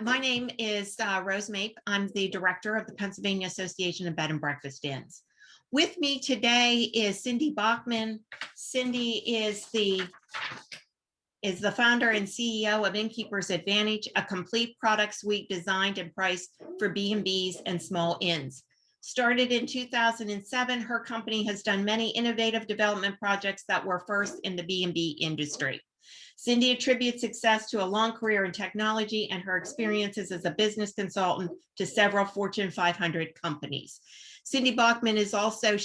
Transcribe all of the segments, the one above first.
My name is Rose Mape. I'm the director of the Pennsylvania Association of Bed and Breakfast Inns. With me today is Cindy Bachman. Cindy is the founder and CEO of Innkeepers Advantage, a complete product suite designed and priced for B&Bs and small inns. Started in 2007, her company has done many innovative development projects that were first in the B&B industry. Cindy attributes success to a long career in technology and her experiences as a business consultant to several Fortune 500 companies. Cindy Bachman is also,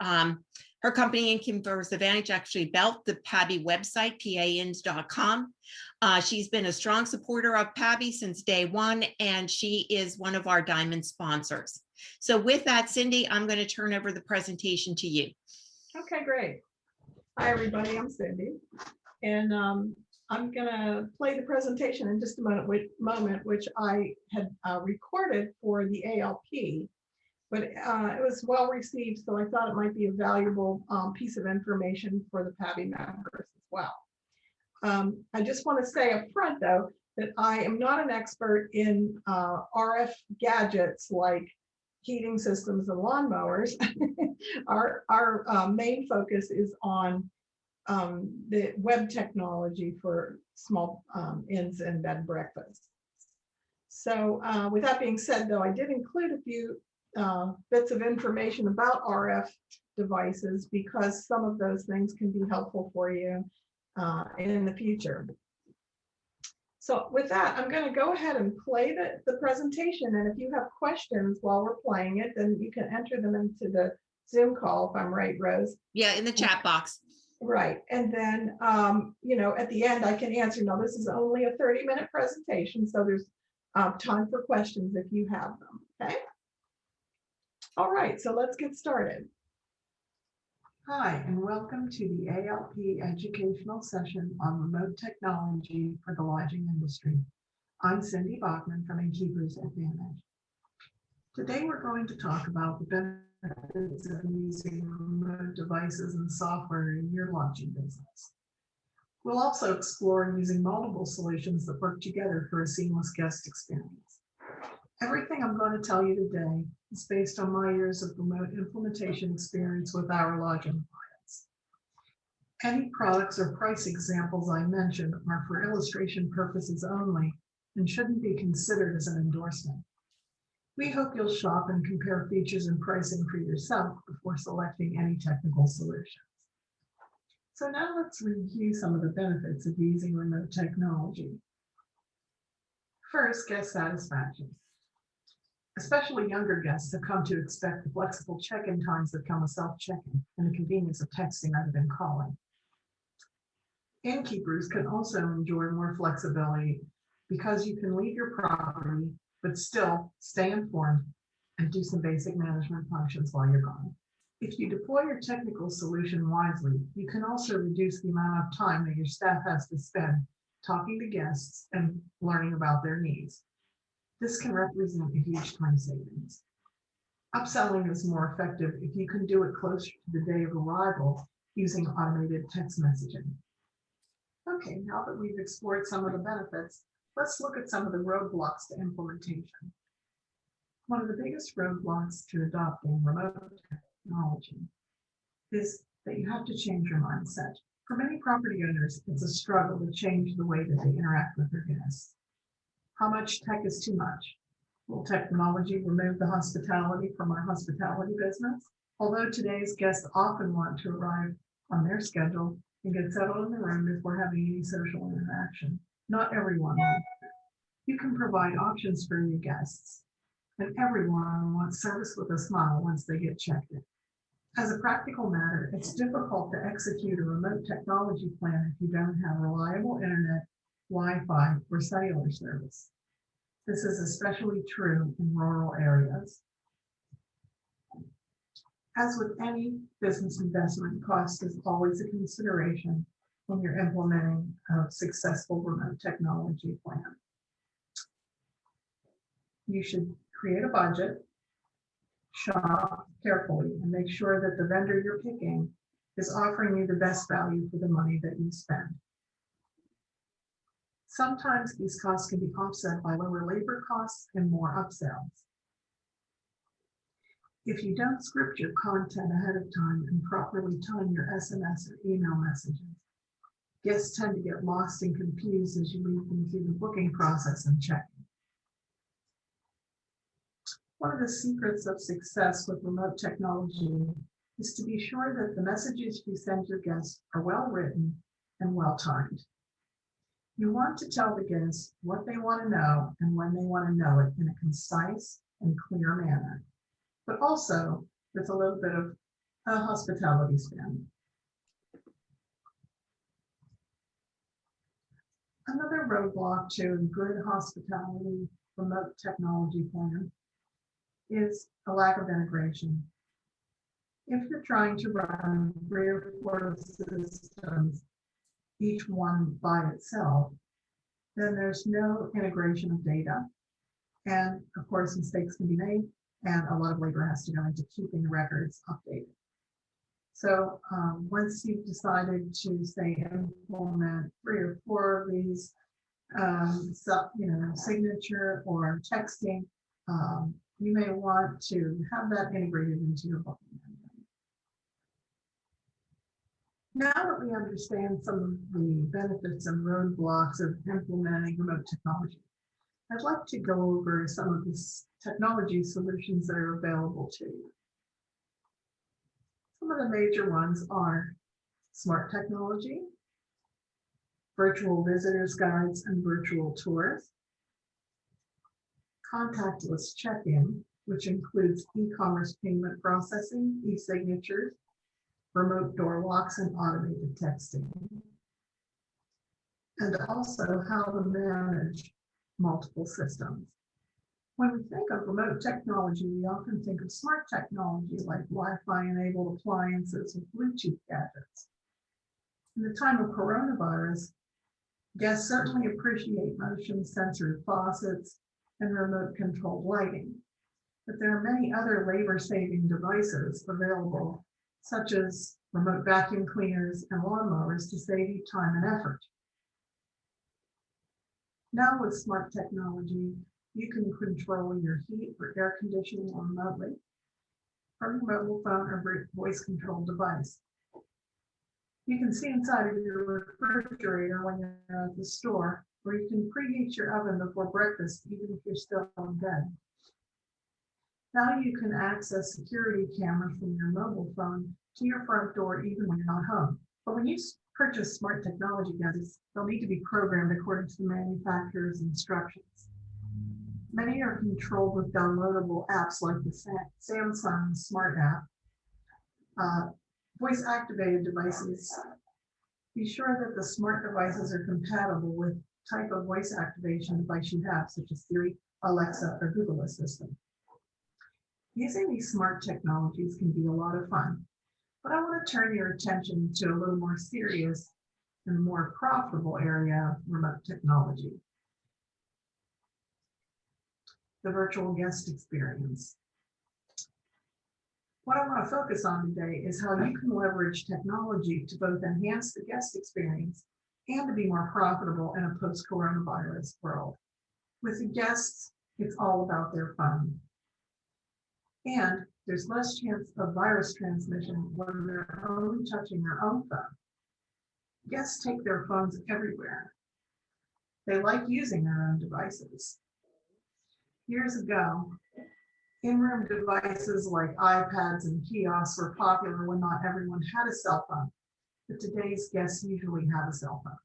her company Innkeepers Advantage actually built the PABI website, pains.com. She's been a strong supporter of PABI since day one, and she is one of our diamond sponsors. So with that, Cindy, I'm going to turn over the presentation to you. Okay, great. Hi, everybody. I'm Cindy. And I'm going to play the presentation in just a moment, which I had recorded for the ALP, but it was well received, so I thought it might be a valuable piece of information for the PABI members as well. I just want to say up front, though, that I am not an expert in RF gadgets like heating systems and lawnmowers. Our main focus is on the web technology for small inns and bed and breakfasts. So with that being said, though, I did include a few bits of information about RF devices because some of those things can be helpful for you in the future. So with that, I'm going to go ahead and play the presentation. And if you have questions while we're playing it, then you can enter them into the Zoom call, if I'm right, Rose. Yeah, in the chat box. Right. And then, at the end, I can answer. Now, this is only a 30-minute presentation, so there's time for questions if you have them. Okay. All right. So let's get started. Hi, and welcome to the ALP educational session on remote technology for the lodging industry. I'm Cindy Bachman from Innkeepers Advantage. Today, we're going to talk about the benefits of using remote devices and software in your lodging business. We'll also explore using multiple solutions that work together for a seamless guest experience. Everything I'm going to tell you today is based on my years of remote implementation experience with our lodging clients. Any products or price examples I mention are for illustration purposes only and shouldn't be considered as an endorsement. We hope you'll shop and compare features and pricing for yourself before selecting any technical solutions. So now let's review some of the benefits of using remote technology. First, guest satisfaction. Especially younger guests have come to expect the flexible check-in times that come with self-check-in and the convenience of texting rather than calling. Innkeepers can also enjoy more flexibility because you can leave your property but still stay informed and do some basic management functions while you're gone. If you deploy your technical solution wisely, you can also reduce the amount of time that your staff has to spend talking to guests and learning about their needs. This can represent a huge time savings. Upselling is more effective if you can do it closer to the day of arrival using automated text messaging. Okay, now that we've explored some of the benefits, let's look at some of the roadblocks to implementation. One of the biggest roadblocks to adopting remote technology is that you have to change your mindset. For many property owners, it's a struggle to change the way that they interact with their guests. How much tech is too much? Will technology remove the hospitality from our hospitality business? Although today's guests often want to arrive on their schedule and get settled in the room before having any social interaction, not everyone wants it. You can provide options for your guests, and everyone wants service with a smile once they get checked in. As a practical matter, it's difficult to execute a remote technology plan if you don't have reliable internet, Wi-Fi, or cellular service. This is especially true in rural areas. As with any business investment, cost is always a consideration when you're implementing a successful remote technology plan. You should create a budget, shop carefully, and make sure that the vendor you're picking is offering you the best value for the money that you spend. Sometimes these costs can be offset by lower labor costs and more upsells. If you don't script your content ahead of time and properly time your SMS or email messages, guests tend to get lost and confused as you lead them through the booking process and check-in. One of the secrets of success with remote technology is to be sure that the messages you send your guests are well written and well timed. You want to tell the guests what they want to know and when they want to know it in a concise and clear manner, but also with a little bit of a hospitality spin. Another roadblock to a good hospitality remote technology plan is a lack of integration. If you're trying to run 3 or 4 systems, each one by itself, then there's no integration of data. And of course, mistakes can be made, and a lot of labor has to go into keeping the records updated. So once you've decided to say implement 3 or 4 of these, signature or texting, you may want to have that integrated into your booking. Now that we understand some of the benefits and roadblocks of implementing remote technology, I'd like to go over some of the technology solutions that are available to you. Some of the major ones are smart technology, virtual visitors guides and virtual tours, contactless check-in, which includes e-commerce payment processing, e-signatures, remote door locks, and automated texting, and also how to manage multiple systems. When we think of remote technology, we often think of smart technology like Wi-Fi enabled appliances with Bluetooth gadgets. In the time of coronavirus, guests certainly appreciate motion sensored faucets and remote controlled lighting, but there are many other labor-saving devices available, such as remote vacuum cleaners and lawnmowers to save you time and effort. Now with smart technology, you can control your heat or air conditioning remotely from your mobile phone or voice controlled device. You can see inside of your refrigerator when you're at the store, or you can preheat your oven before breakfast, even if you're still in bed. Now you can access security cameras from your mobile phone to your front door, even when you're not home. But when you purchase smart technology gadgets, they'll need to be programmed according to the manufacturer's instructions. Many are controlled with downloadable apps like the Samsung Smart app. Voice activated devices. Be sure that the smart devices are compatible with type of voice activation device you have, such as Siri, Alexa, or Google Assistant. Using these smart technologies can be a lot of fun, but I want to turn your attention to a little more serious and more profitable area of remote technology: the virtual guest experience. What I want to focus on today is how you can leverage technology to both enhance the guest experience and to be more profitable in a post-coronavirus world. With the guests, it's all about their fun. And there's less chance of virus transmission when they're only touching their own phone. Guests take their phones everywhere. They like using their own devices. Years ago, in-room devices like iPads and kiosks were popular when not everyone had a cell phone, but today's guests usually have a cell phone.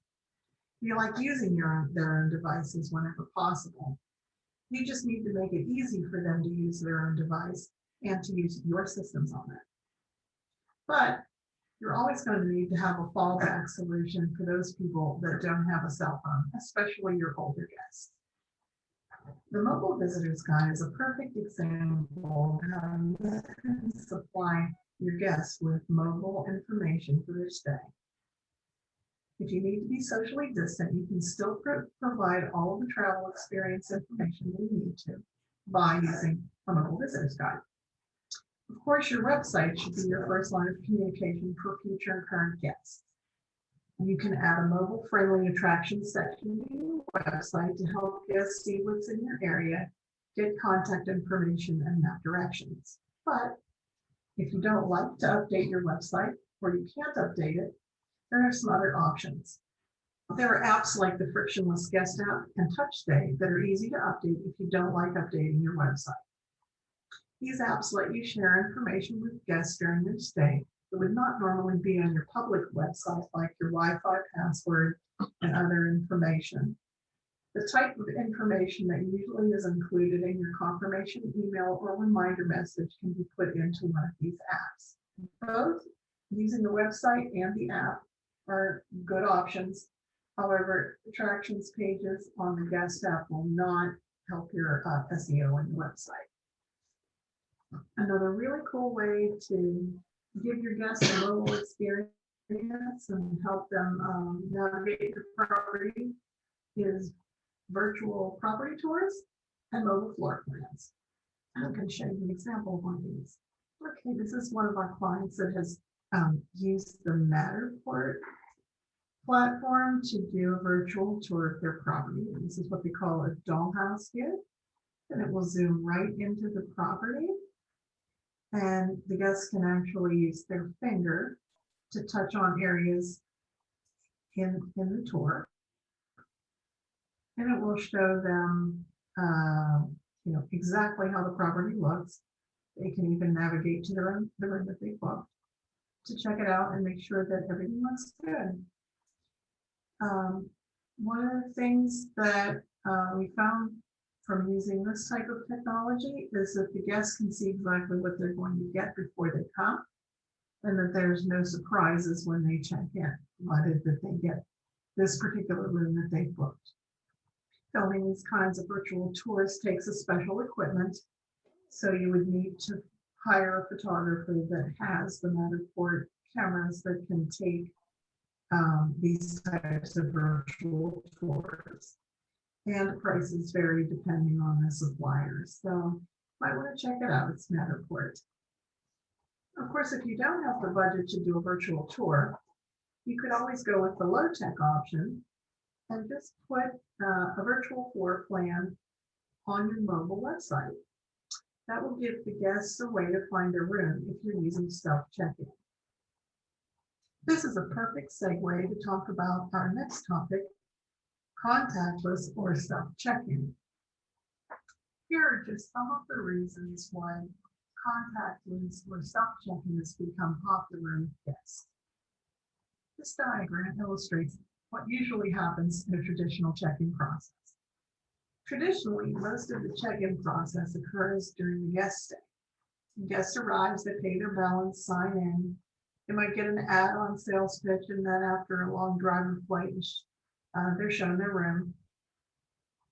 You like using their own devices whenever possible. You just need to make it easy for them to use their own device and to use your systems on it. But you're always going to need to have a fallback solution for those people that don't have a cell phone, especially your older guests. The Mobile Visitors Guide is a perfect example of how you can supply your guests with mobile information for their stay. If you need to be socially distant, you can still provide all of the travel experience information you need to by using a Mobile Visitors Guide. Of course, your website should be your first line of communication for future and current guests. You can add a mobile-friendly attraction section to your website to help guests see what's in your area, get contact information, and map directions. But if you don't like to update your website or you can't update it, there are some other options. There are apps like the Frictionless Guest app and TouchStay that are easy to update if you don't like updating your website. These apps let you share information with guests during their stay that would not normally be on your public website, like your Wi-Fi password and other information. The type of information that usually is included in your confirmation email or reminder message can be put into one of these apps. Both using the website and the app are good options. However, attractions pages on the guest app will not help your SEO on your website. Another really cool way to give your guests a mobile experience and help them navigate your property is virtual property tours and mobile floor plans. I'm going to show you an example of one of these. Okay, this is one of our clients that has used the Matterport platform to do a virtual tour of their property. And this is what they call a dollhouse view. And it will zoom right into the property. And the guests can actually use their finger to touch on areas in the tour. And it will show them exactly how the property looks. They can even navigate to the room that they booked to check it out and make sure that everything looks good. One of the things that we found from using this type of technology is that the guests can see exactly what they're going to get before they come, and that there's no surprises when they check in. Why did that they get this particular room that they booked? Filming these kinds of virtual tours takes a special equipment, so you would need to hire a photographer that has the Matterport cameras that can take these types of virtual tours. And the prices vary depending on the supplier. So you might want to check it out. It's Matterport. Of course, if you don't have the budget to do a virtual tour, you could always go with the low-tech option and just put a virtual floor plan on your mobile website. That will give the guests a way to find a room if you're using self-check-in. This is a perfect segue to talk about our next topic, contactless or self-check-in. Here are just some of the reasons why contactless or self-check-in has become popular with guests. This diagram illustrates what usually happens in a traditional check-in process. Traditionally, most of the check-in process occurs during the guest stay. The guest arrives, they pay their balance, sign in. They might get an add-on sales pitch, and then after a long driver flight, they're shown their room.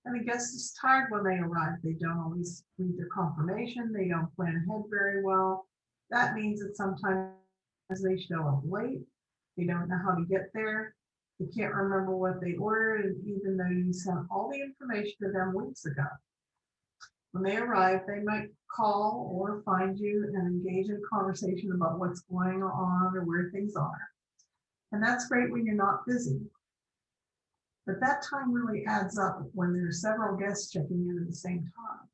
And the guest is tired when they arrive. They don't always read their confirmation. They don't plan ahead very well. That means that sometimes they show up late. They don't know how to get there. They can't remember what they ordered, even though you sent all the information to them weeks ago. When they arrive, they might call or find you and engage in a conversation about what's going on or where things are. And that's great when you're not busy. But that time really adds up when there are several guests checking in at the same time.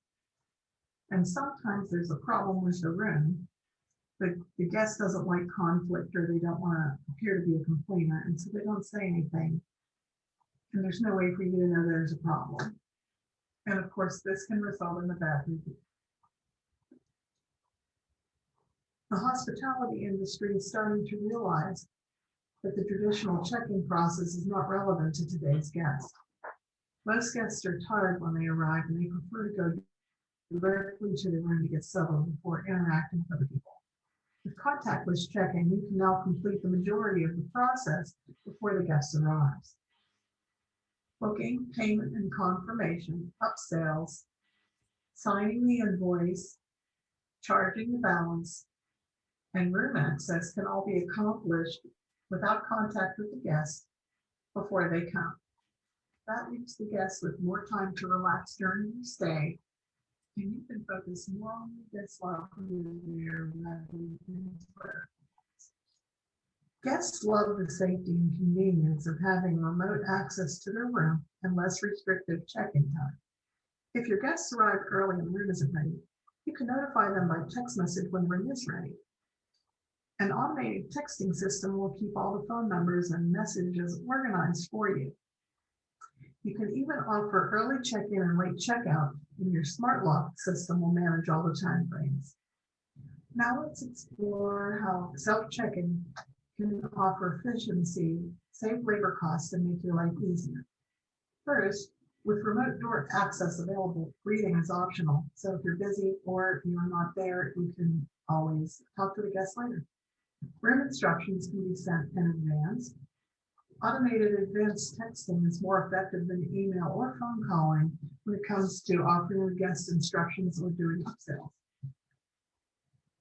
And sometimes there's a problem with the room. The guest doesn't like conflict, or they don't want to appear to be a complainer, and so they don't say anything. And there's no way for you to know there's a problem. And of course, this can result in a bad review. The hospitality industry is starting to realize that the traditional check-in process is not relevant to today's guests. Most guests are tired when they arrive, and they prefer to go directly to the room to get settled before interacting with other people. With contactless check-in, you can now complete the majority of the process before the guest arrives. Booking, payment and confirmation, upsells, signing the invoice, charging the balance, and room access can all be accomplished without contact with the guest before they come. That leaves the guests with more time to relax during your stay, and you can focus more on the guest welcome rather than Guests love the safety and convenience of having remote access to their room and less restrictive check-in time. If your guests arrive early and the room isn't ready, you can notify them by text message when the room is ready. An automated texting system will keep all the phone numbers and messages organized for you. You can even offer early check-in and late checkout, and your smart lock system will manage all the time frames. Now let's explore how self-check-in can offer efficiency, save labor costs, and make your life easier. First, with remote door access available, greeting is optional. So if you're busy or you're not there, you can always talk to the guest later. Room instructions can be sent in advance. Automated advanced texting is more effective than email or phone calling when it comes to offering a guest instructions or doing upsells.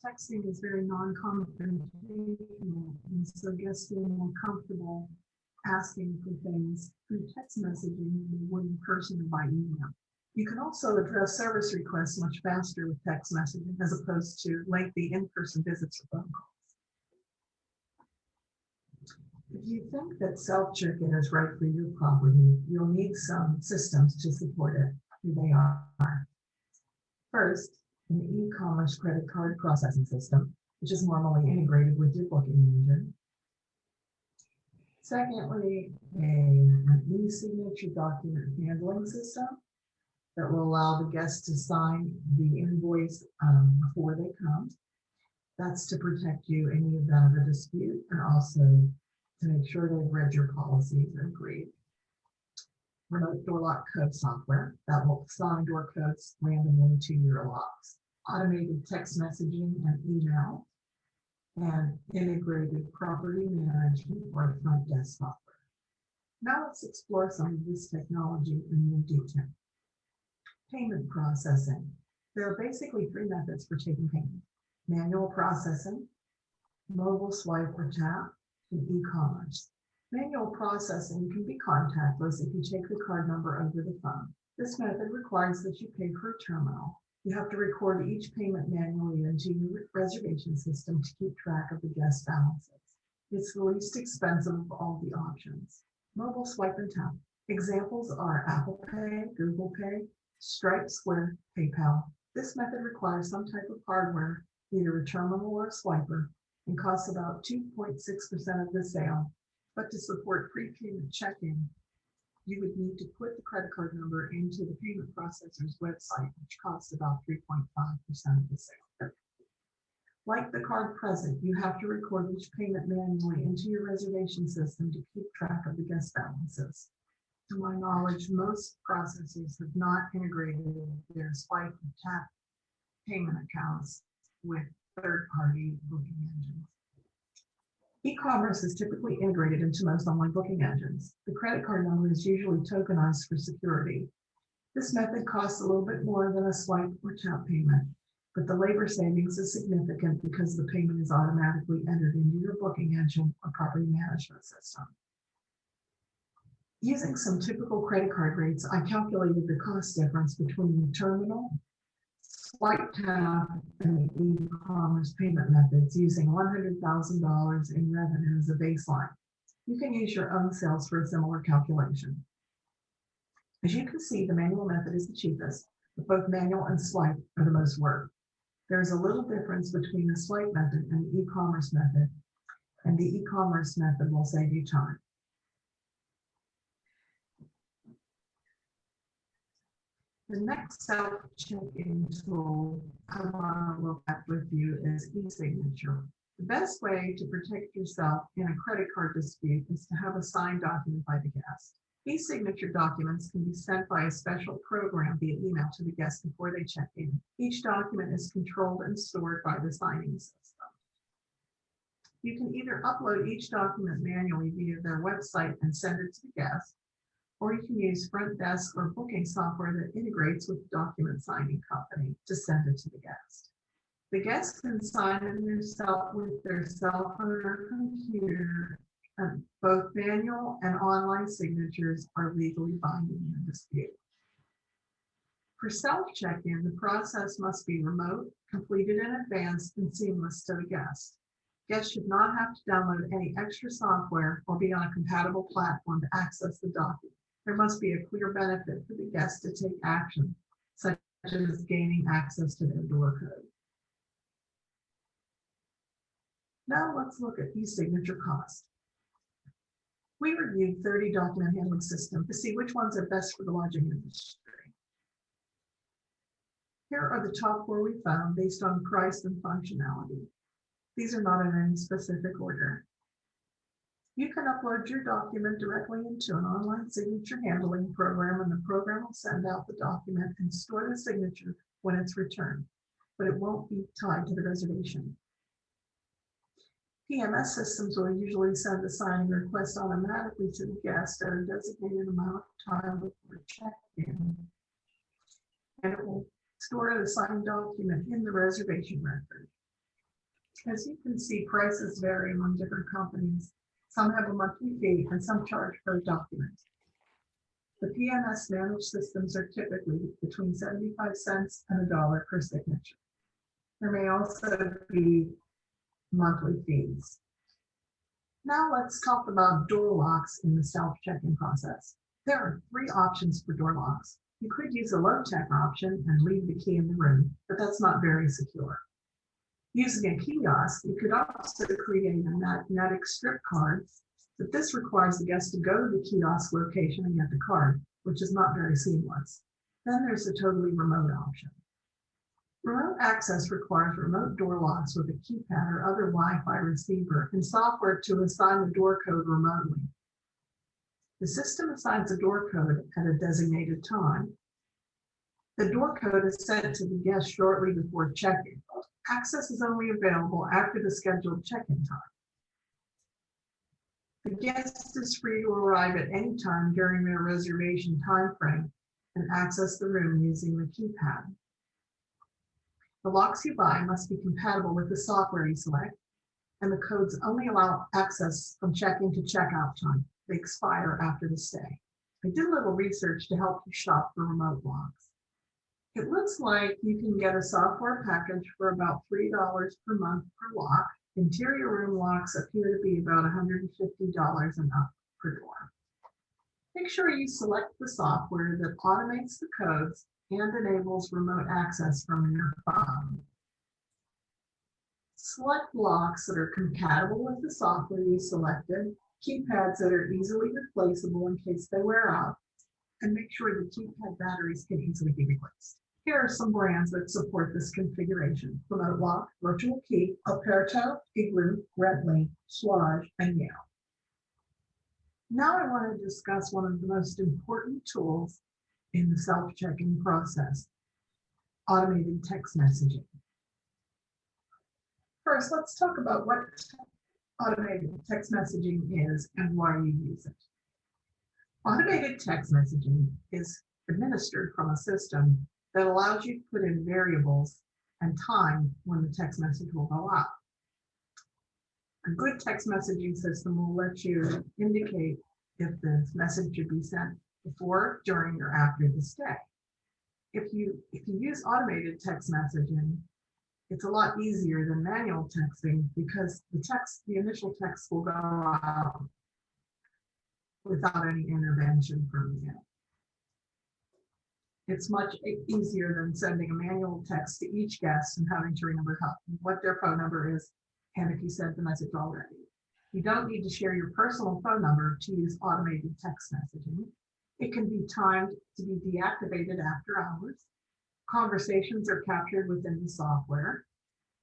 Texting is very non-confrontational, and so guests feel more comfortable asking for things through text messaging than they would in person or by email. You can also address service requests much faster with text messaging as opposed to lengthy in-person visits or phone calls. If you think that self-check-in is right for your property, you'll need some systems to support it. Here they are. First, an e-commerce credit card processing system, which is normally integrated with your booking engine. Secondly, an e-signature document handling system that will allow the guests to sign the invoice before they come. That's to protect you in the event of a dispute and also to make sure they've read your policies and agreed. Remote door lock code software that will assign door codes randomly to your locks. Automated text messaging and email, and integrated property management or front desk software. Now let's explore some of this technology in more detail. Payment processing. There are basically three methods for taking payment: manual processing, mobile swipe or tap, and e-commerce. Manual processing can be contactless if you take the card number over the phone. This method requires that you pay for a terminal. You have to record each payment manually into your reservation system to keep track of the guest balances. It's the least expensive of all the options. Mobile swipe and tap. Examples are Apple Pay, Google Pay, Stripe, Square, PayPal. This method requires some type of hardware, either a terminal or a swiper, and costs about 2.6% of the sale. But to support prepayment check-in, you would need to put the credit card number into the payment processor's website, which costs about 3.5% of the sale. Like the card present, you have to record each payment manually into your reservation system to keep track of the guest balances. To my knowledge, most processors have not integrated their swipe and tap payment accounts with third-party booking engines. E-commerce is typically integrated into most online booking engines. The credit card number is usually tokenized for security. This method costs a little bit more than a swipe or tap payment, but the labor savings is significant because the payment is automatically entered into your booking engine or property management system. Using some typical credit card rates, I calculated the cost difference between the terminal, swipe tap, and the e-commerce payment methods using $100,000 in revenue as a baseline. You can use your own sales for a similar calculation. As you can see, the manual method is the cheapest, but both manual and swipe are the most work. There is a little difference between the swipe method and the e-commerce method, and the e-commerce method will save you time. The next self-check-in tool I want to look at with you is e-signature. The best way to protect yourself in a credit card dispute is to have a signed document by the guest. E-signature documents can be sent by a special program via email to the guest before they check in. Each document is controlled and stored by the signing system. You can either upload each document manually via their website and send it to the guest, or you can use front desk or booking software that integrates with the document signing company to send it to the guest. The guest can sign it themselves with their cell phone or computer, and both manual and online signatures are legally binding in a dispute. For self-check-in, the process must be remote, completed in advance, and seamless to the guest. Guests should not have to download any extra software or be on a compatible platform to access the document. There must be a clear benefit for the guest to take action, such as gaining access to their door code. Now let's look at e-signature cost. We reviewed 30 document handling systems to see which ones are best for the lodging industry. Here are the top 4 we found based on price and functionality. These are not in any specific order. You can upload your document directly into an online signature handling program, and the program will send out the document and store the signature when it's returned, but it won't be tied to the reservation. PMS systems will usually send the signing request automatically to the guest at a designated amount of time before check-in, and it will store the signed document in the reservation record. As you can see, prices vary among different companies. Some have a monthly fee and some charge per document. The PMS managed systems are typically between 75 cents and $1 per signature. There may also be monthly fees. Now let's talk about door locks in the self-check-in process. There are 3 options for door locks. You could use a low-tech option and leave the key in the room, but that's not very secure. Using a kiosk, you could also create a magnetic strip card, but this requires the guest to go to the kiosk location and get the card, which is not very seamless. Then there's a totally remote option. Remote access requires remote door locks with a keypad or other Wi-Fi receiver and software to assign the door code remotely. The system assigns a door code at a designated time. The door code is sent to the guest shortly before check-in. Access is only available after the scheduled check-in time. The guest is free to arrive at any time during their reservation time frame and access the room using the keypad. The locks you buy must be compatible with the software you select, and the codes only allow access from check-in to check-out time. They expire after the stay. I did a little research to help you shop for remote locks. It looks like you can get a software package for about $3 per month per lock. Interior room locks appear to be about $150 and up per door. Make sure you select the software that automates the codes and enables remote access from your phone. Select locks that are compatible with the software you selected, keypads that are easily replaceable in case they wear out, and make sure the keypad batteries can easily be replaced. Here are some brands that support this configuration: Remote Lock, Virtual Key, Aperto, Igloo, Redley, Swage, and Yale. Now I want to discuss one of the most important tools in the self-check-in process: automated text messaging. First, let's talk about what automated text messaging is and why you use it. Automated text messaging is administered from a system that allows you to put in variables and time when the text message will go out. A good text messaging system will let you indicate if the message should be sent before, during, or after the stay. If you use automated text messaging, it's a lot easier than manual texting because the initial text will go out without any intervention from you. It's much easier than sending a manual text to each guest and having to remember what their phone number is and if you sent the message already. You don't need to share your personal phone number to use automated text messaging. It can be timed to be deactivated after hours. Conversations are captured within the software,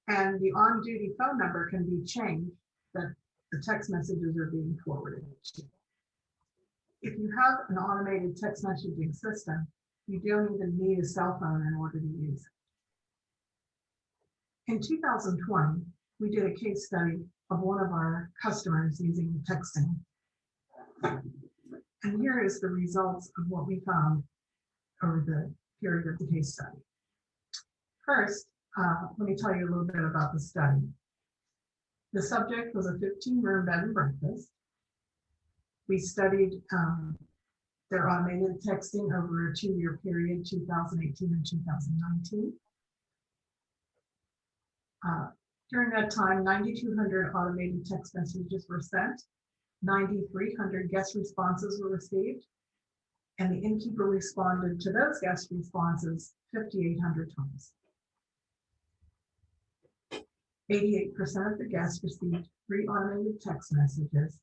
and the on-duty phone number can be changed that the text messages are being forwarded to. If you have an automated text messaging system, you don't even need a cell phone in order to use it. In 2020, we did a case study of one of our customers using texting. And here is the results of what we found over the period of the case study. First, let me tell you a little bit about the study. The subject was a 15-room bed and breakfast. We studied their automated texting over a 2-year period, 2018 and 2019. During that time, 9,200 automated text messages were sent, 9,300 guest responses were received, and the innkeeper responded to those guest responses 5,800 times. 88% of the guests received 3 automated text messages: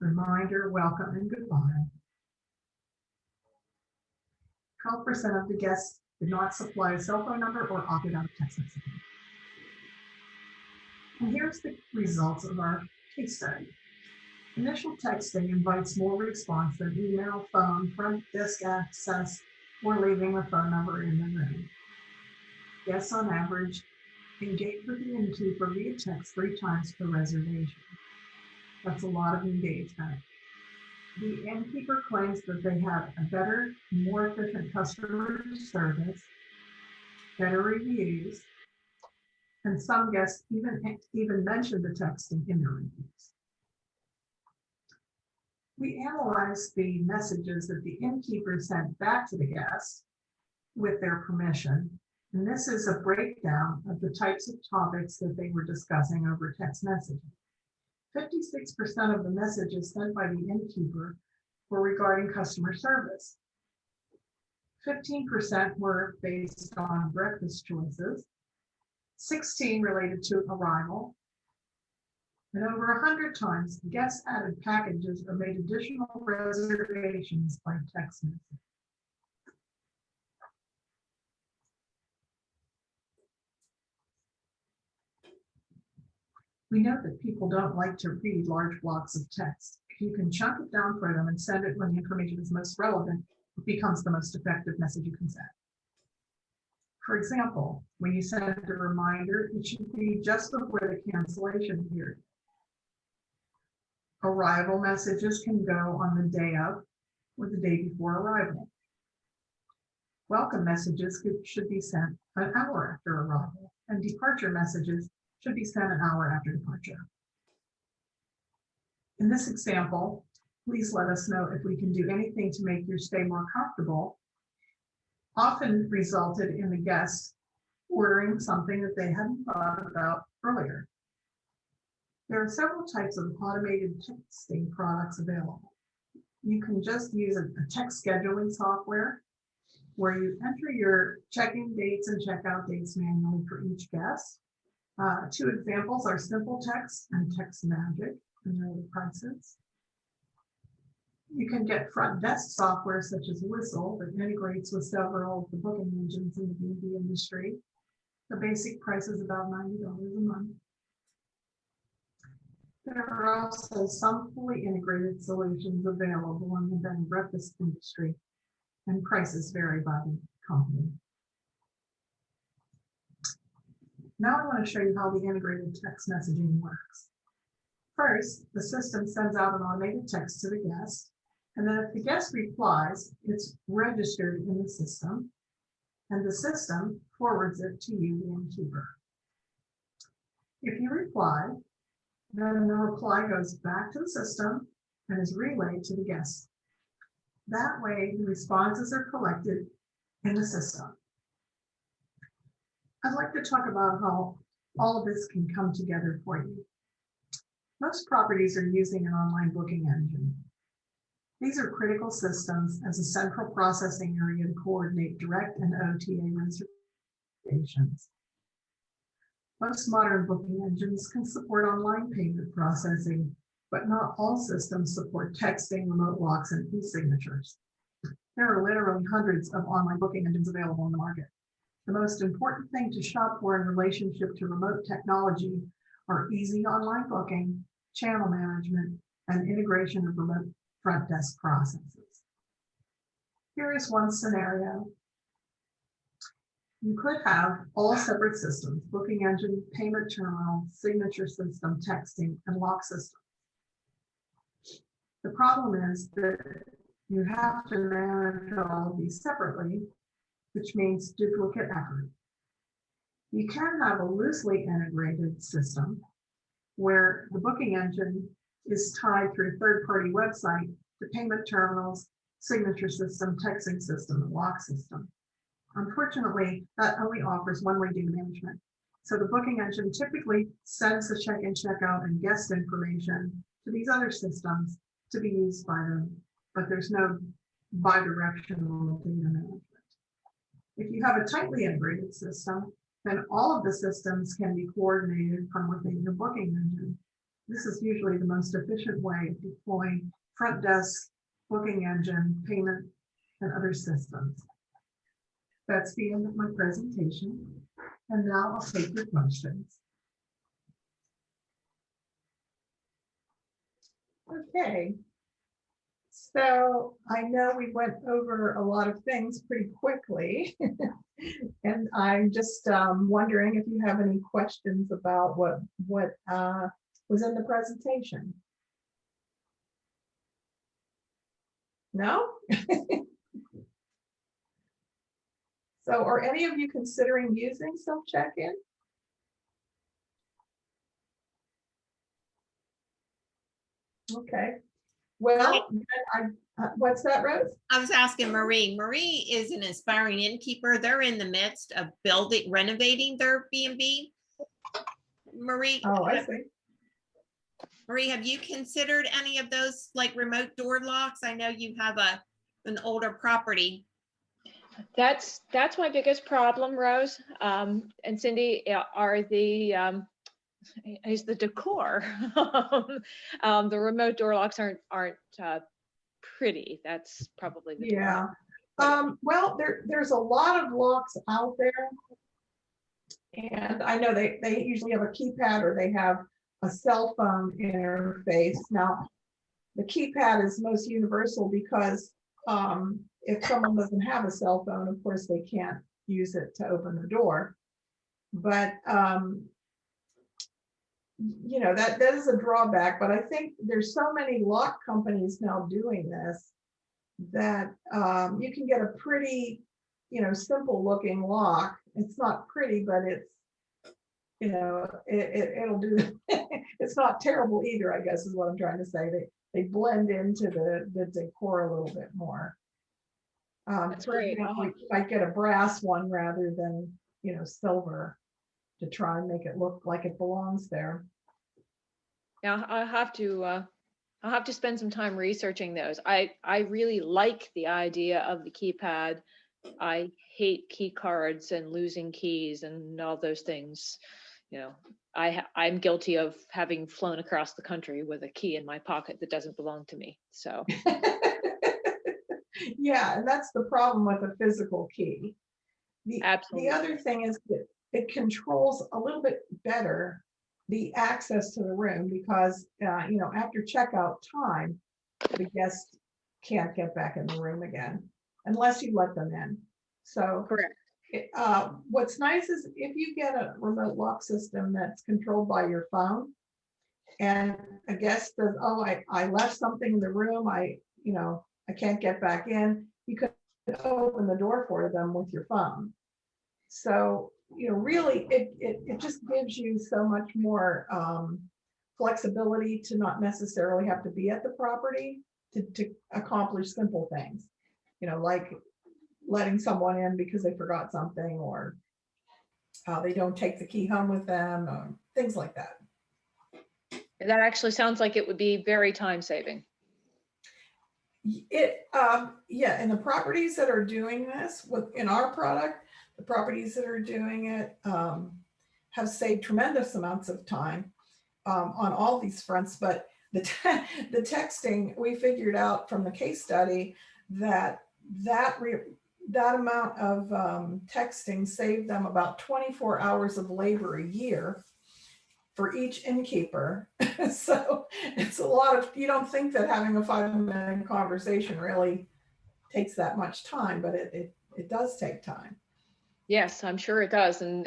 reminder, welcome, and goodbye. 12% of the guests did not supply a cell phone number or opted out of text messaging. And here's the results of our case study. Initial texting invites more response than email, phone, front desk access, or leaving a phone number in the room. Guests on average engage with the innkeeper via text 3 times per reservation. That's a lot of engagement. The innkeeper claims that they have a better, more efficient customer service, better reviews, and some guests even mentioned the texting in their reviews. We analyzed the messages that the innkeeper sent back to the guests with their permission, and this is a breakdown of the types of topics that they were discussing over text messaging. 56% of the messages sent by the innkeeper were regarding customer service. 15% were based on breakfast choices. 16 related to arrival. And over 100 times, guests added packages or made additional reservations by text message. We know that people don't like to read large blocks of text. If you can chunk it down for them and send it when the information is most relevant, it becomes the most effective message you can send. For example, when you send a reminder, it should be just before the cancellation period. Arrival messages can go on the day of or the day before arrival. Welcome messages should be sent an hour after arrival, and departure messages should be sent an hour after departure. In this example, please let us know if we can do anything to make your stay more comfortable, often resulted in the guests ordering something that they hadn't thought about earlier. There are several types of automated texting products available. You can just use a text scheduling software where you enter your check-in dates and check-out dates manually for each guest. 2 examples are Simple Text and Text Magic, and their prices. You can get front desk software such as Whistle that integrates with several of the booking engines in the B&B industry. The basic price is about $90 a month. There are also some fully integrated solutions available in the bed and breakfast industry, and prices vary by the company. Now I want to show you how the integrated text messaging works. First, the system sends out an automated text to the guest, and then if the guest replies, it's registered in the system, and the system forwards it to you, the innkeeper. If you reply, then the reply goes back to the system and is relayed to the guest. That way, the responses are collected in the system. I'd like to talk about how all of this can come together for you. Most properties are using an online booking engine. These are critical systems as a central processing area to coordinate direct and OTA reservations. Most modern booking engines can support online payment processing, but not all systems support texting, remote locks, and e-signatures. There are literally hundreds of online booking engines available in the market. The most important thing to shop for in relationship to remote technology are easy online booking, channel management, and integration of remote front desk processes. Here is one scenario. You could have all separate systems: booking engine, payment terminal, signature system, texting, and lock system. The problem is that you have to manage all of these separately, which means duplicate effort. You can have a loosely integrated system where the booking engine is tied through a third-party website to payment terminals, signature system, texting system, and lock system. Unfortunately, that only offers one-way data management. So the booking engine typically sends the check-in, check-out, and guest information to these other systems to be used by them, but there's no bi-directional data management. If you have a tightly integrated system, then all of the systems can be coordinated from within your booking engine. This is usually the most efficient way of deploying front desk, booking engine, payment, and other systems. That's the end of my presentation. And now I'll take your questions. Okay. So I know we went over a lot of things pretty quickly. And I'm just wondering if you have any questions about what was in the presentation. No? So are any of you considering using self-check-in? Okay. Well, what's that, Rose? I was asking Marie. Marie is an aspiring innkeeper. They're in the midst of renovating their B&B. Marie, Oh, I see. Marie, have you considered any of those like remote door locks? I know you have an older property. That's my biggest problem, Rose. And Cindy, is the decor. The remote door locks aren't pretty. That's probably the Yeah. Well, there's a lot of locks out there. And I know they usually have a keypad or they have a cell phone interface. Now, the keypad is most universal because if someone doesn't have a cell phone, of course, they can't use it to open the door. But you know, that is a drawback. But I think there's so many lock companies now doing this that you can get a pretty, you know, simple looking lock. It's not pretty, but it's, you know, it'll do. It's not terrible either, I guess is what I'm trying to say. They blend into the decor a little bit more. That's For great. example, you might get a brass one rather than, you know, silver to try and make it look like it belongs there. Yeah, I'll have to spend some time researching those. I really like the idea of the keypad. I hate key cards and losing keys and all those things. You know, I'm guilty of having flown across the country with a key in my pocket that doesn't belong to me. So Yeah, and that's the problem with a physical key. absolutely. The other thing is that it controls a little bit better the access to the room because, you know, after checkout time, the guest can't get back in the room again unless you let them in. So Correct. what's nice is if you get a remote lock system that's controlled by your phone and a guest says, oh, I left something in the room, you know, I can't get back in, you could open the door for them with your phone. So, you know, really, it just gives you so much more flexibility to not necessarily have to be at the property to accomplish simple things, you know, like letting someone in because they forgot something or they don't take the key home with them, things like that. That actually sounds like it would be very time saving. Yeah, and the properties that are doing this in our product, the properties that are doing it have saved tremendous amounts of time on all these fronts. But the texting, we figured out from the case study that amount of texting saved them about 24 hours of labor a year for each innkeeper. So it's a lot of, you don't think that having a 5-minute conversation really takes that much time, but it does take time. Yes, I'm sure it does. And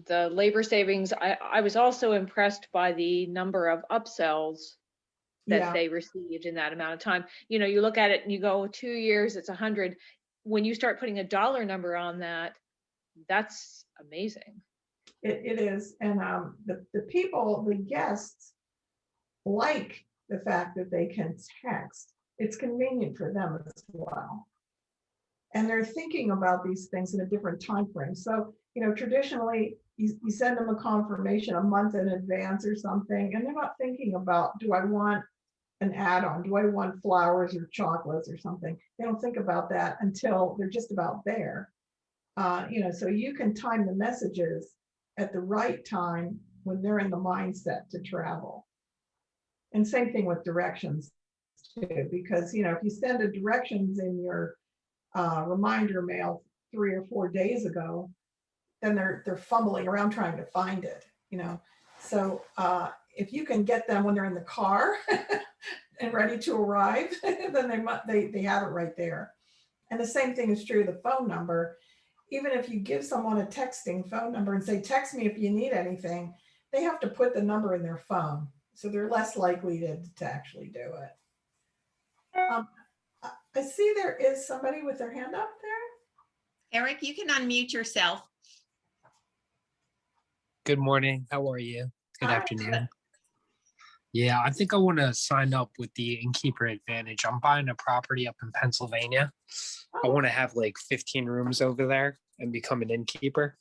the labor savings, I was also impressed by the number of upsells that they received in that amount of time. You know, you look at it and you go, 2 years, it's 100. When you start putting a dollar number on that, that's amazing. It is. And the people, the guests like the fact that they can text. It's convenient for them as well. And they're thinking about these things in a different time frame. So, traditionally, you send them a confirmation a month in advance or something, and they're not thinking about, do I want an add-on? Do I want flowers or chocolates or something? They don't think about that until they're just about there. So you can time the messages at the right time when they're in the mindset to travel. And same thing with directions too, because if you send a directions in your reminder mail 3 or 4 days ago, then they're fumbling around trying to find it. So if you can get them when they're in the car and ready to arrive, then they have it right there. And the same thing is true of the phone number. Even if you give someone a texting phone number and say, text me if you need anything, they have to put the number in their phone. So they're less likely to actually do it. I see there is somebody with their hand up there. Eric, you can unmute yourself. Good morning. How are you? Good Hi. afternoon. Yeah, I think I want to sign up with the Innkeeper Advantage. I'm buying a property up in Pennsylvania. I want to have like 15 rooms over there and become an innkeeper.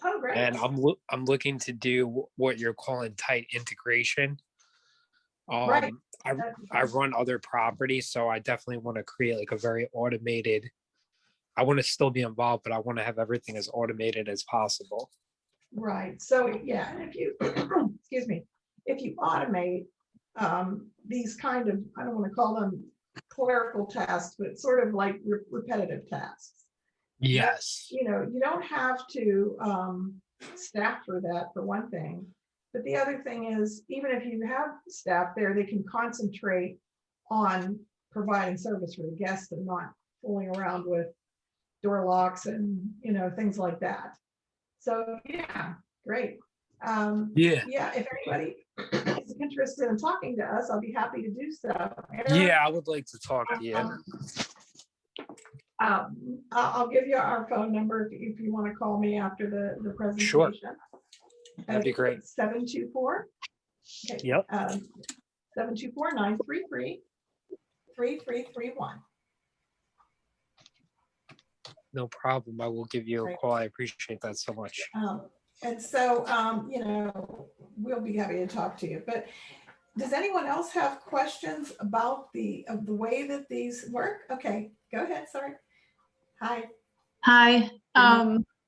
Oh, great. And I'm looking to do what you're calling tight integration. Right. I run other properties, so I definitely want to create like a very automated. I want to still be involved, but I want to have everything as automated as possible. Right. So yeah, and if you excuse me, if you automate these kind of, I don't want to call them clerical tasks, but sort of like repetitive tasks. Yes. You don't have to staff for that, for one thing. But the other thing is, even if you have staff there, they can concentrate on providing service for the guests and not fooling around with door locks and things like that. So yeah, great. Yeah, if anybody is interested in talking to us, I'll be happy to do so. Yeah, I would like to talk to you. I'll give you our phone number if you want to call me after the presentation. Sure. That'd be great. 724. Okay. Yep. 724-933-3331. No problem. I will give you a Great. call. I appreciate that so much. And so, we'll be happy to talk to you. But does anyone else have questions about the way that these work? Okay, go ahead. Sorry. Hi, Hi,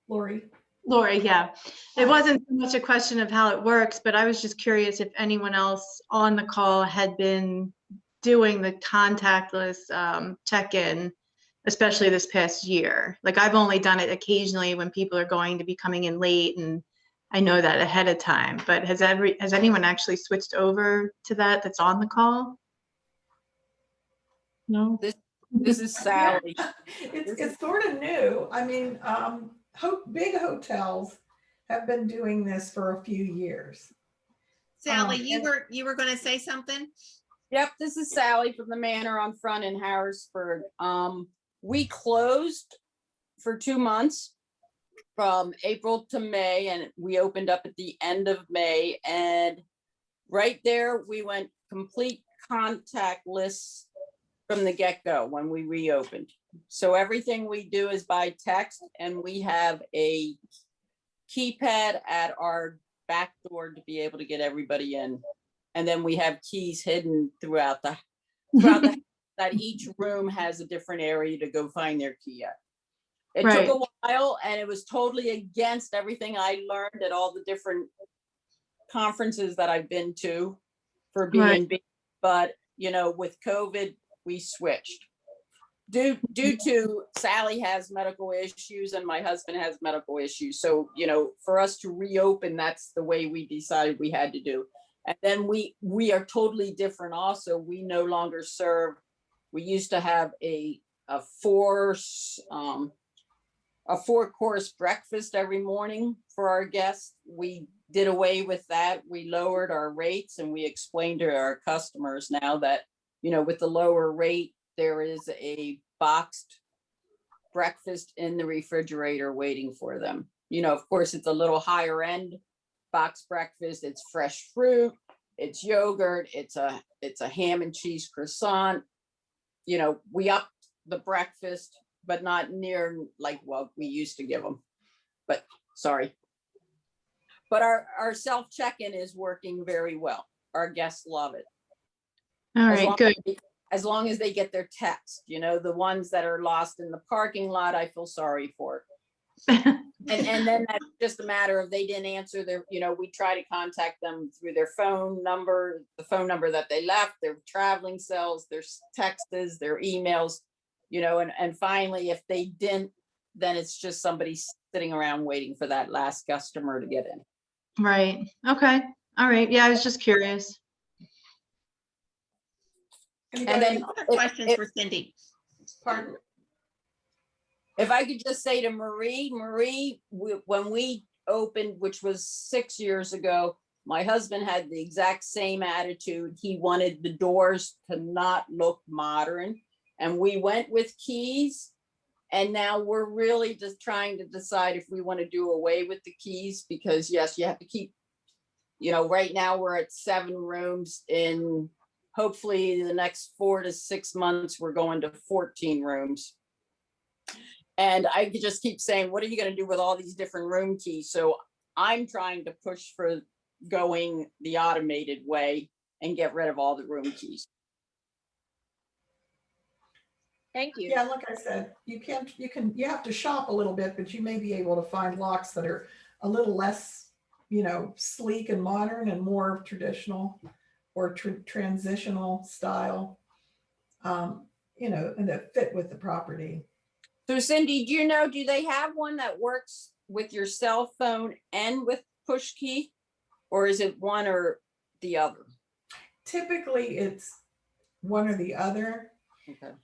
Lori. Lori. Yeah, it wasn't so much a question of how it works, but I was just curious if anyone else on the call had been doing the contactless check-in, especially this past year. Like I've only done it occasionally when people are going to be coming in late, and I know that ahead of time. But has anyone actually switched over to that that's on the call? No. This is Sally. It's sort of new. I mean, big hotels have been doing this for a few years. Sally, you were going to say something? Yep, this is Sally from the Manor on Front in Harrisburg. We closed for 2 months from April to May, and we opened up at the end of May. And right there, we went complete contactless from the get-go when we reopened. So everything we do is by text, and we have a keypad at our back door to be able to get everybody in. And then we have keys hidden throughout the that each room has a different area to go find their key at. It Right. took a while, and it was totally against everything I learned at all the different conferences that I've been to for B&B. But with COVID, we switched. Due to Sally has medical issues and my husband has medical issues. So, for us to reopen, that's the way we decided we had to do. And then we are totally different also. We no longer serve. We used to have a 4-course breakfast every morning for our guests. We did away with that. We lowered our rates, and we explained to our customers now that, with the lower rate, there is a boxed breakfast in the refrigerator waiting for them. Of course, it's a little higher end boxed breakfast. It's fresh fruit, it's yogurt, it's a ham and cheese croissant. We upped the breakfast, but not near like what we used to give them. But sorry. But our self check-in is working very well. Our guests love it. All As right, long good. As long as they get their text, you know, the ones that are lost in the parking lot, I feel sorry for. And then that's just a matter of they didn't answer their, you know, we try to contact them through their phone number, the phone number that they left, their traveling cells, their texts, their emails, you know, and finally, if they didn't, then it's just somebody sitting around waiting for that last customer to get in. Right. Okay. All right. Yeah, I was just curious. And Anybody- then Other questions for Cindy? Pardon? if I could just say to Marie, when we opened, which was 6 years ago, my husband had the exact same attitude. He wanted the doors to not look modern. And we went with keys. And now we're really just trying to decide if we want to do away with the keys, because yes, you have to keep, you know, right now we're at 7 rooms. In hopefully the next 4 to 6 months, we're going to 14 rooms. And I could just keep saying, what are you going to do with all these different room keys? So I'm trying to push for going the automated way and get rid of all the room keys. Thank you. Yeah, like I said, you have to shop a little bit, but you may be able to find locks that are a little less, you know, sleek and modern and more traditional or transitional style, you know, and that fit with the property. So Cindy, do you know, do they have one that works with your cell phone and with push key? Or is it one or the other? Typically, it's one or the other. Okay.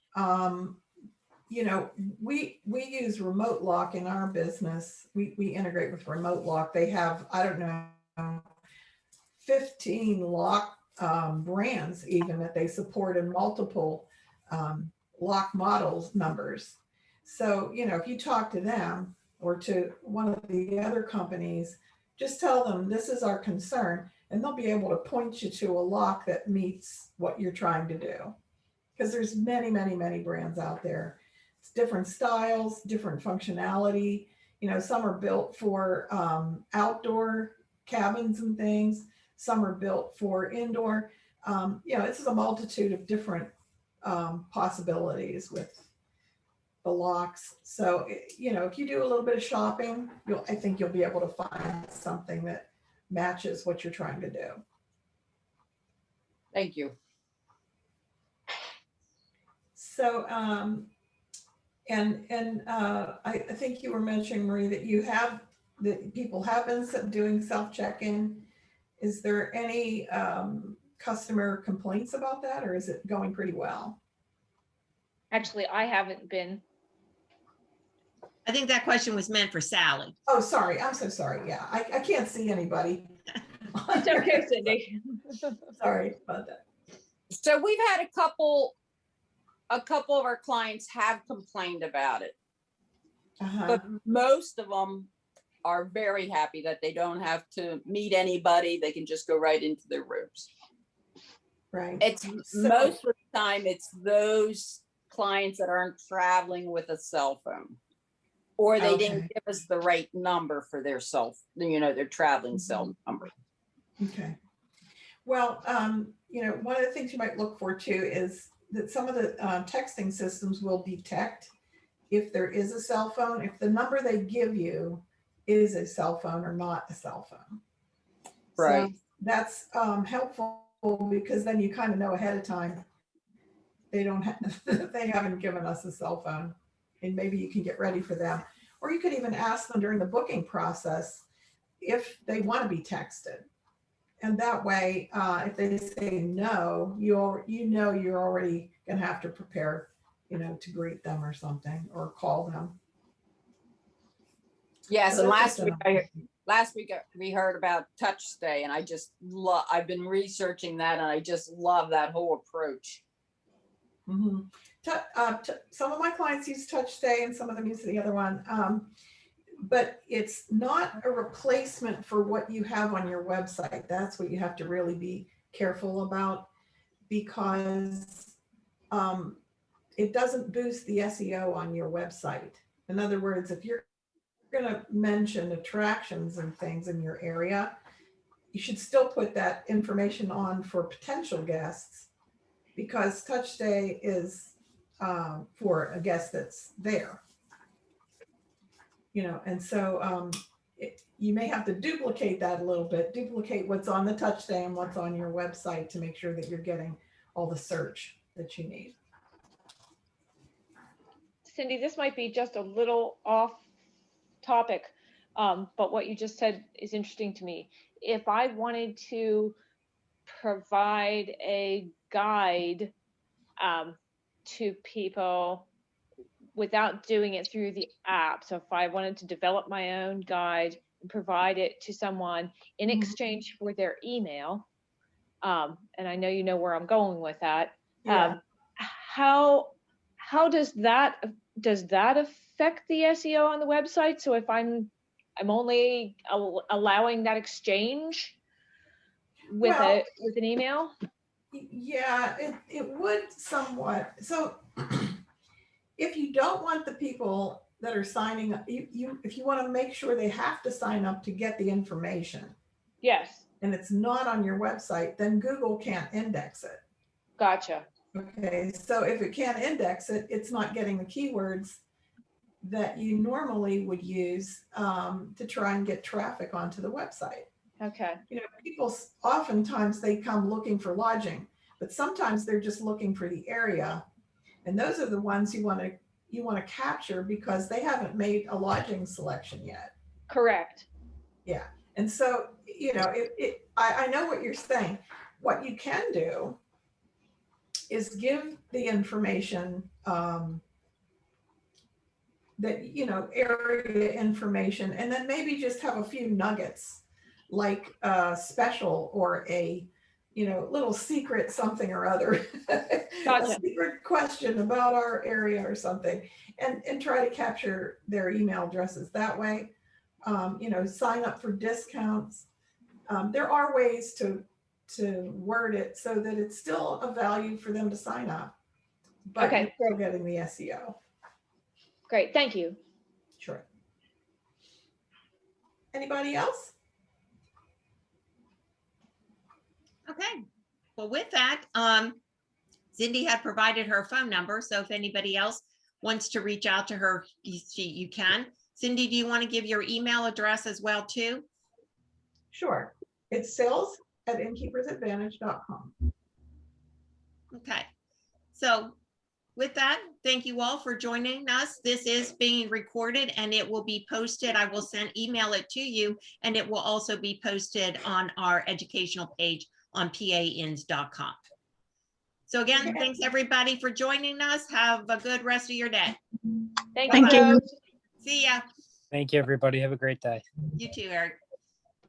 You know, we use remote lock in our business. We integrate with remote lock. They have, I don't know, 15 lock brands even that they support in multiple lock models numbers. So, you know, if you talk to them or to one of the other companies, just tell them this is our concern, and they'll be able to point you to a lock that meets what you're trying to do. Because there's many, many, many brands out there. It's different styles, different functionality. You know, some are built for outdoor cabins and things. Some are built for indoor. You know, it's a multitude of different possibilities with the locks. So, you know, if you do a little bit of shopping, I think you'll be able to find something that matches what you're trying to do. Thank you. So, I think you were mentioning, Marie, that people have been doing self check-in. Is there any customer complaints about that, or is it going pretty well? Actually, I haven't been. I think that question was meant for Sally. Oh, sorry. I'm so sorry. Yeah, I can't see anybody. It's okay, Cindy. Sorry about that. So we've had a couple of our clients have complained about it, but most of them are very happy that they don't have to meet anybody. They can just go right into their rooms. Right. It's So- most of the time, it's those clients that aren't traveling with a cell phone, or they didn't Okay. give us the right number for their their traveling cell number. Okay. Well, you know, one of the things you might look for too is that some of the texting systems will detect if there is a cell phone, if the number they give you is a cell phone or not a cell phone. Right. So that's helpful because then you kind of know ahead of time they don't have, they haven't given us a cell phone, and maybe you can get ready for them. Or you could even ask them during the booking process if they want to be texted. And that way, if they say no, you know you're already going to have to prepare, you know, to greet them or something, or call them. Yes, So and that's just last week we heard about Touch Stay, and I just I've been researching that, and I just love that whole approach. Mm-hmm. Some of my clients use Touch Stay and some of them use the other one. But it's not a replacement for what you have on your website. That's what you have to really be careful about, because it doesn't boost the SEO on your website. In other words, if you're gonna mention attractions and things in your area, you should still put that information on for potential guests, because Touch Day is for a guest that's there. You know, and so you may have to duplicate that a little bit, duplicate what's on the Touch Day and what's on your website to make sure that you're getting all the search that you need. Cindy, this might be just a little off topic, but what you just said is interesting to me. If I wanted to provide a guide to people without doing it through the app, so if I wanted to develop my own guide and provide it to someone in exchange for their email, and I know you know where I'm going with that, Yeah. how does that affect the SEO on the website? So if I'm only allowing that exchange with Well, with an email? Yeah, it would somewhat. So if you don't want the people that are signing up, if you want to make sure they have to sign up to get the information Yes, and it's not on your website, then Google can't index it. gotcha. Okay, so if it can't index it, it's not getting the keywords that you normally would use to try and get traffic onto the website. Okay, You know, people oftentimes they come looking for lodging, but sometimes they're just looking for the area, and those are the ones you want to capture because they haven't made a lodging selection yet. correct. Yeah, and so you know, I know what you're saying. What you can do is give the information that, you know, area information, and then maybe just have a few nuggets like a special or a, you know, little secret something or other, Gotcha. a secret question about our area or something, and try to capture their email addresses that way. You know, sign up for discounts. There are ways to word it so that it's still a value for them to sign up, but Okay, you're still getting the SEO. Great, thank you. Sure. Anybody else? Okay, well, with that, Cindy had provided her phone number, so if anybody else wants to reach out to her, you can. Cindy, do you want to give your email address as well too? Sure. It's sales@innkeepersadvantage.com. Okay, so with that, thank you all for joining us. This is being recorded and it will be posted. I will email it to you, and it will also be posted on our educational page on pains.com. So again, thanks everybody for joining us. Have a good rest of your day. Thank Thank you. folks. See ya. Thank you, everybody. Have a great day. You too, Eric.